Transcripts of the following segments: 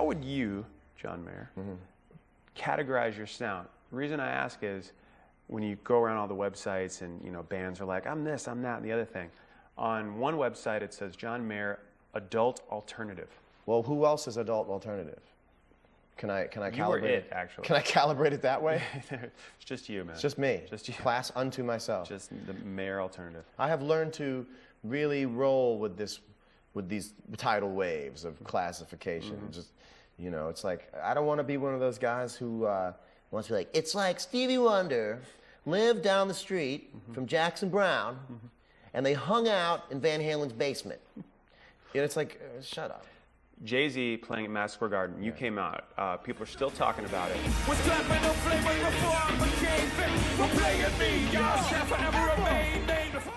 would you, John Mayer, categorize your sound? The reason I ask is when you go around all the websites and bands are like, I'm this, I'm that, and the other thing. On one website it says John Mayer, adult alternative. Well, who else is adult alternative? Can I calibrate You were it, actually. Can I calibrate it that way? It's just you, man. It's just me. Just you. Class unto myself. Just the Mayer alternative. I have learned to really roll with these tidal waves of classification. Just, it's like, I don't want to be one of those guys who wants to be like, it's like Stevie Wonder lived down the street from Jackson Browne, and they hung out in Van Halen's basement. It's like, shut up. Jay-Z playing at Madison Square Garden, you came out. People are still talking about it.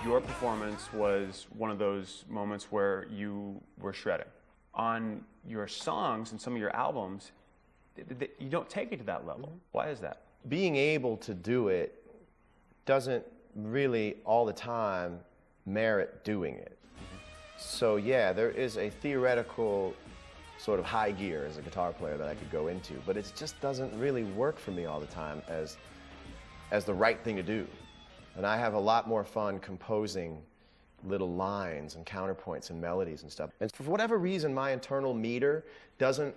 Your performance was one of those moments where you were shredding. On your songs and some of your albums, you don't take it to that level. Why is that? Being able to do it doesn't really all the time merit doing it. So yeah, there is a theoretical sort of high gear as a guitar player that I could go into, but it just doesn't really work for me all the time as the right thing to do. And I have a lot more fun composing little lines and counterpoints and melodies and stuff. And for whatever reason, my internal meter doesn't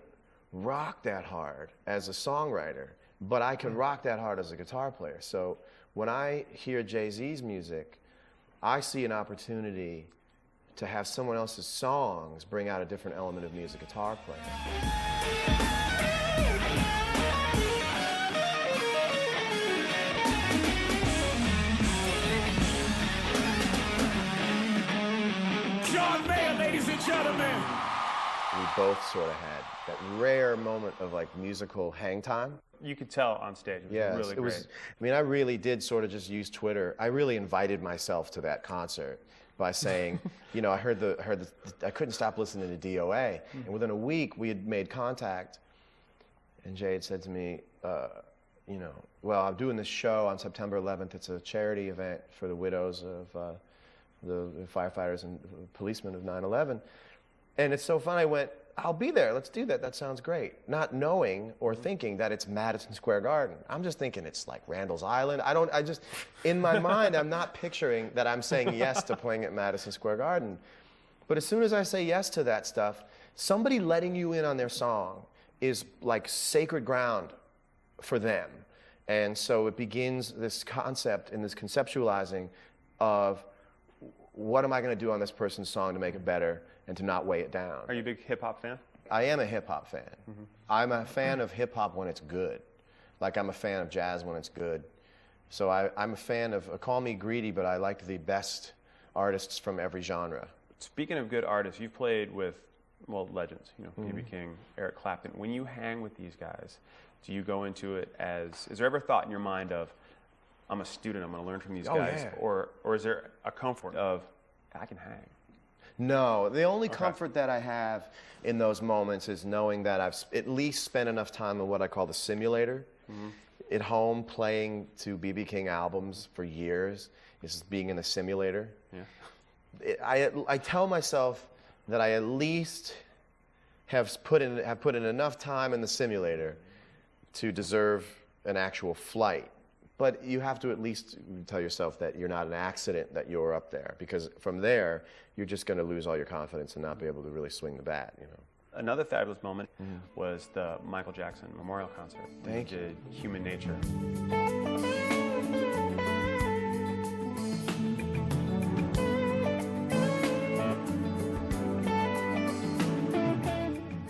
rock that hard as a songwriter, but I can rock that hard as a guitar player. So when I hear Jay-Z's music, I see an opportunity to have someone else's songs bring out a different element of me as a guitar player. John Mayer, ladies and gentlemen. We both sort of had that rare moment of like musical hang time. You could tell on stage. It was really great. I mean, I really did sort of just use Twitter. I really invited myself to that concert by saying, I couldn't stop listening to DOA. And within a week, we had made contact. And Jay had said to me, well, I'm doing this show on September 11th. It's a charity event for the widows of the firefighters and policemen of 9/11. And it's so fun. I went, I'll be there. Let's do that. That sounds great. Not knowing or thinking that it's Madison Square Garden. I'm just thinking it's like Randall's Island. In my mind, I'm not picturing that I'm saying yes to playing at Madison Square Garden. But as soon as I say yes to that stuff, somebody letting you in on their song is like sacred ground for them. And so it begins this concept and this conceptualizing of what am I going to do on this person's song to make it better and to not weigh it down. Are you a big hip-hop fan? I am a hip-hop fan. I'm a fan of hip-hop when it's good. Like I'm a fan of jazz when it's good. So I'm a fan of, call me greedy, but I like the best artists from every genre. Speaking of good artists, you've played with, well, legends, B.B. King, Eric Clapton. When you hang with these guys, do you go into it as, is there ever thought in your mind of, I'm a student, I'm going to learn from these guys? Yeah. Or is there a comfort of, I can hang? No, the only comfort that I have in those moments is knowing that I've at least spent enough time in what I call the simulator. At home, playing to B.B. King albums for years is being in the simulator. I tell myself that I at least have put in enough time in the simulator to deserve an actual flight. But you have to at least tell yourself that you're not an accident that you're up there, because from there, you're just going to lose all your confidence and not be able to really swing the bat, Another fabulous moment was the Michael Jackson memorial concert. Thank you. Did Human Nature.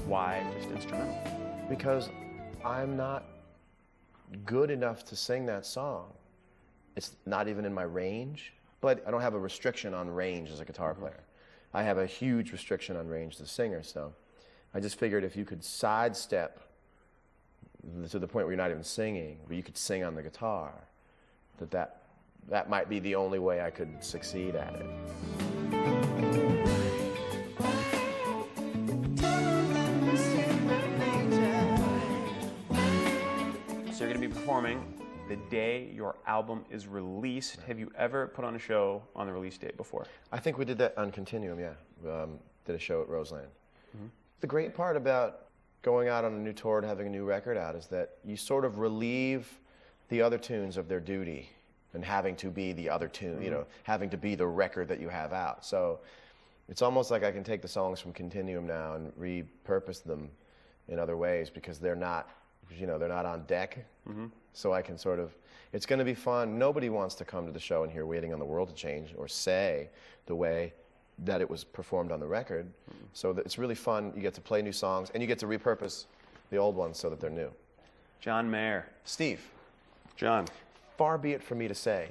Why just instrumental? Because I'm not good enough to sing that song. It's not even in my range, but I don't have a restriction on range as a guitar player. I have a huge restriction on range as a singer, so I just figured if you could sidestep to the point where you're not even singing, but you could sing on the guitar, that might be the only way I could succeed at it. So you're going to be performing the day your album is released. Have you ever put on a show on the release date before? I think we did that on Continuum, yeah. Did a show at Roseland. The great part about going out on a new tour and having a new record out is that you sort of relieve the other tunes of their duty and having to be the other tune, you know, having to be the record that you have out. So it's almost like I can take the songs from Continuum now and repurpose them in other ways because they're not, you know, they're not on deck. So I can sort of, it's going to be fun. Nobody wants to come to the show and hear Waiting on the World to Change or say the way that it was performed on the record. So it's really fun. You get to play new songs and you get to repurpose the old ones so that they're new. John Mayer. Steve. John. Far be it for me to say,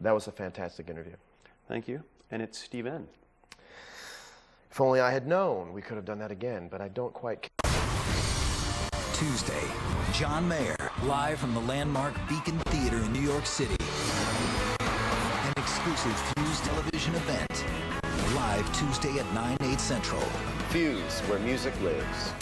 that was a fantastic interview. Thank you. And it's Steve N. If only I had known, we could have done that again, but I don't quite. Tuesday, John Mayer, live from the landmark Beacon Theater in New York City. An exclusive Fuse television event, live Tuesday at 9/8 Central. Fuse, where music lives.